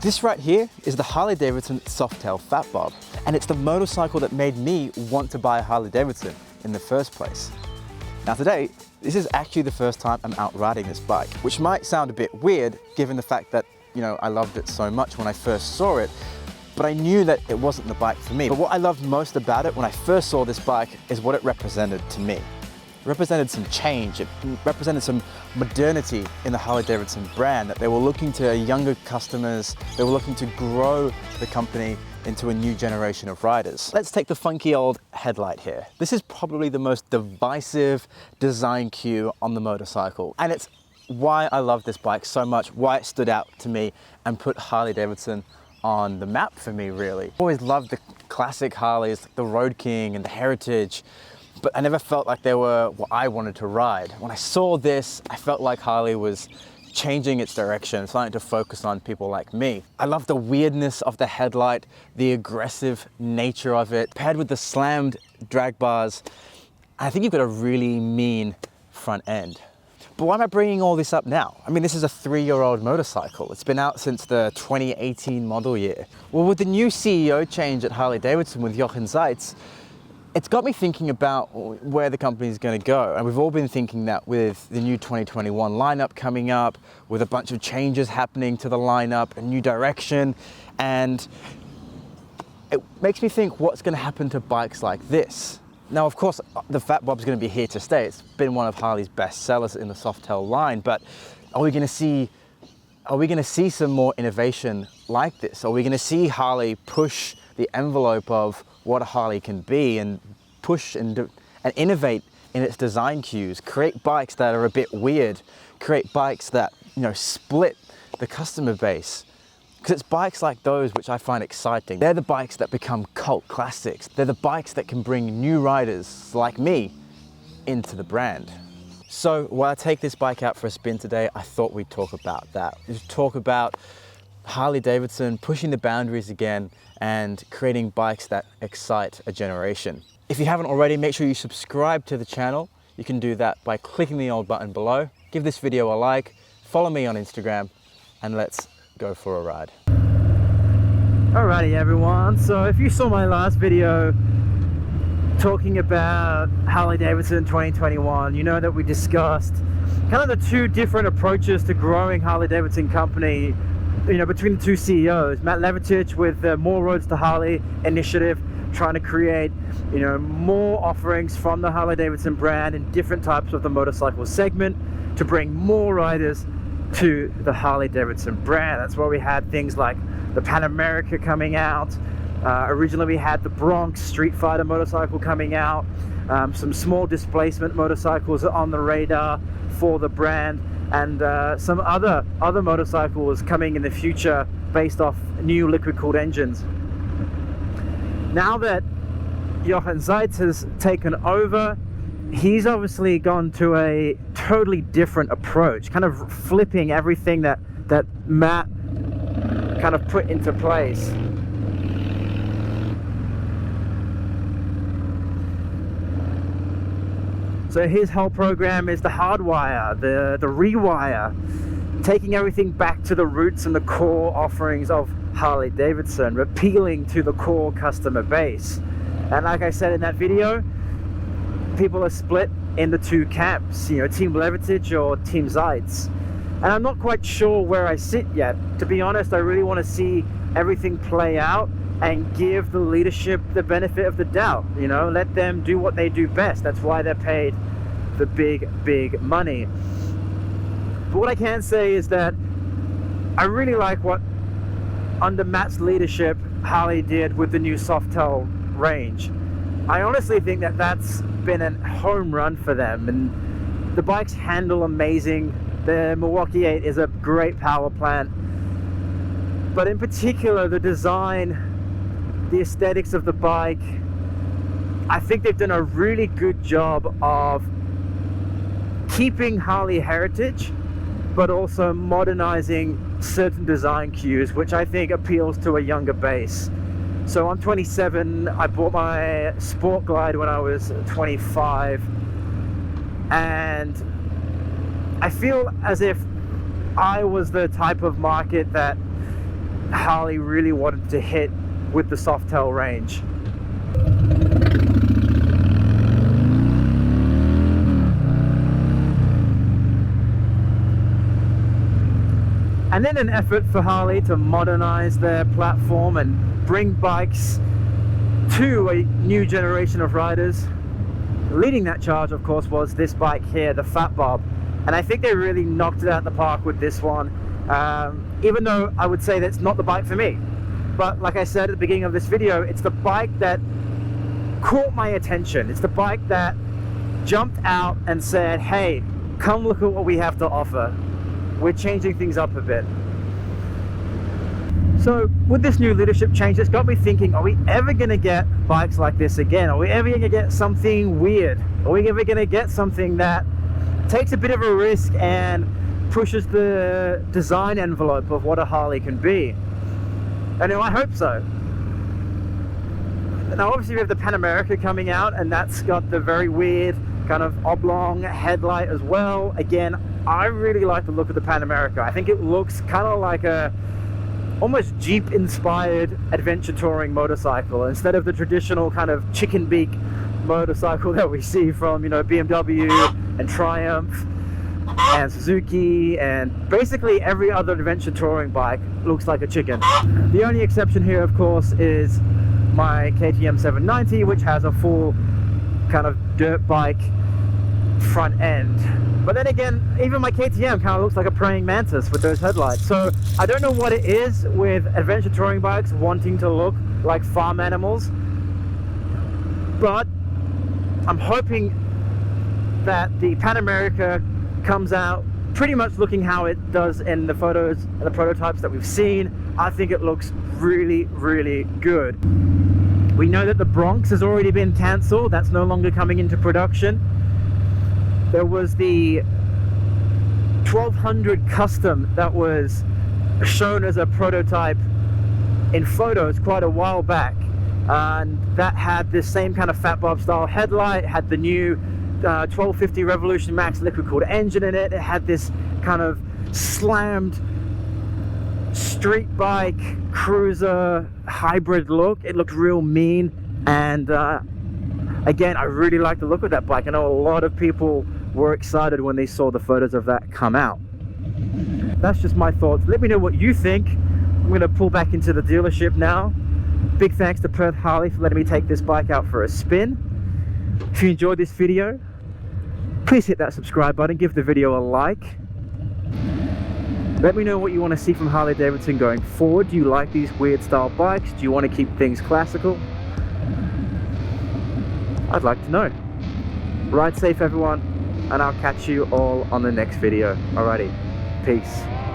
This right here is the Harley Davidson Softail Fat Bob, and it's the motorcycle that made me want to buy a Harley Davidson in the first place. Now today, this is actually the first time I'm out riding this bike, which might sound a bit weird given the fact that, I loved it so much when I first saw it, but I knew that it wasn't the bike for me. But what I loved most about it when I first saw this bike is what it represented to me. It represented some change, it represented some modernity in the Harley Davidson brand, that they were looking to younger customers, they were looking to grow the company into a new generation of riders. Let's take the funky old headlight here. This is probably the most divisive design cue on the motorcycle, and it's why I love this bike so much, why it stood out to me and put Harley Davidson on the map for me, really. I always loved the classic Harleys, like the Road King and the Heritage, but I never felt like they were what I wanted to ride. When I saw this, I felt like Harley was changing its direction, starting to focus on people like me. I love the weirdness of the headlight, the aggressive nature of it, paired with the slammed drag bars. I think you've got a really mean front end. But why am I bringing all this up now? I mean, this is a 3-year-old motorcycle. It's been out since the 2018 model year. Well, with the new CEO change at Harley Davidson with Jochen Zeitz, it's got me thinking about where the company is going to go. And we've all been thinking that with the new 2021 lineup coming up, with a bunch of changes happening to the lineup, a new direction. And it makes me think, what's going to happen to bikes like this? Now, of course, the Fat Bob's going to be here to stay. It's been one of Harley's best sellers in the Softail line, but are we going to see some more innovation like this? Are we going to see Harley push the envelope of what a Harley can be and push and innovate in its design cues, create bikes that are a bit weird, create bikes that, split the customer base? Because it's bikes like those which I find exciting. They're the bikes that become cult classics. They're the bikes that can bring new riders like me into the brand. So while I take this bike out for a spin today, I thought we'd talk about that. We'd talk about Harley Davidson pushing the boundaries again and creating bikes that excite a generation. If you haven't already, make sure you subscribe to the channel. You can do that by clicking the old button below. Give this video a like, follow me on Instagram, and let's go for a ride. Alrighty everyone, so if you saw my last video talking about Harley Davidson 2021, you know that we discussed kind of the two different approaches to growing Harley Davidson company, between the two CEOs. Matt Levertich with the More Roads to Harley initiative, trying to create, more offerings from the Harley Davidson brand in different types of the motorcycle segment to bring more riders to the Harley Davidson brand. That's why we had things like the Pan America coming out. Originally we had the Bronx Street Fighter motorcycle coming out. Some small displacement motorcycles on the radar for the brand, and some other motorcycles coming in the future based off new liquid-cooled engines. Now that Jochen Zeitz has taken over, he's obviously gone to a totally different approach, kind of flipping everything that Matt kind of put into place. So his whole program is the hardwire, the rewire, taking everything back to the roots and the core offerings of Harley Davidson, appealing to the core customer base. And like I said in that video, people are split in the two camps, Team Levertich or Team Zeitz. And I'm not quite sure where I sit yet. To be honest, I really want to see everything play out and give the leadership the benefit of the doubt. Let them do what they do best. That's why they're paid the big money. But what I can say is that I really like what, under Matt's leadership, Harley did with the new Softail range. I honestly think that that's been a home run for them, and the bikes handle amazing. The Milwaukee 8 is a great power plant, but in particular the design, the aesthetics of the bike, I think they've done a really good job of keeping Harley heritage, but also modernizing certain design cues, which I think appeals to a younger base. So I'm 27, I bought my Sport Glide when I was 25, and I feel as if I was the type of market that Harley really wanted to hit with the Softail range. And in an effort for Harley to modernize their platform and bring bikes to a new generation of riders, leading that charge, of course, was this bike here, the Fat Bob. And I think they really knocked it out of the park with this one, even though I would say that's not the bike for me. But like I said at the beginning of this video, it's the bike that caught my attention. It's the bike that jumped out and said, hey, come look at what we have to offer. We're changing things up a bit. So with this new leadership change, it's got me thinking, are we ever going to get bikes like this again? Are we ever going to get something weird? Are we ever going to get something that takes a bit of a risk and pushes the design envelope of what a Harley can be? And I hope so. Now obviously we have the Pan America coming out, and that's got the very weird kind of oblong headlight as well. Again, I really like the look of the Pan America. I think it looks kind of like a almost Jeep inspired adventure touring motorcycle instead of the traditional kind of chicken beak motorcycle that we see from, you know, BMW and Triumph and Suzuki, and basically every other adventure touring bike looks like a chicken. The only exception here, of course, is my KTM 790, which has a full kind of dirt bike front end. But then again, even my KTM kind of looks like a praying mantis with those headlights. So I don't know what it is with adventure touring bikes wanting to look like farm animals, but I'm hoping that the Pan America comes out pretty much looking how it does in the photos and the prototypes that we've seen. I think it looks really, really good. We know that the Bronx has already been cancelled. That's no longer coming into production. There was the 1200 Custom that was shown as a prototype in photos quite a while back, and that had this same kind of Fat Bob style headlight, had the new 1250 Revolution Max liquid cooled engine in it. It had this kind of slammed street bike cruiser hybrid look. It looked real mean, and again, I really like the look of that bike. I know a lot of people were excited when they saw the photos of that come out. That's just my thoughts. Let me know what you think. I'm going to pull back into the dealership now. Big thanks to Perth Harley for letting me take this bike out for a spin. If you enjoyed this video, please hit that subscribe button, give the video a like. Let me know what you want to see from Harley Davidson going forward. Do you like these weird style bikes? Do you want to keep things classical? I'd like to know. Ride safe, everyone, and I'll catch you all on the next video. Alrighty, peace.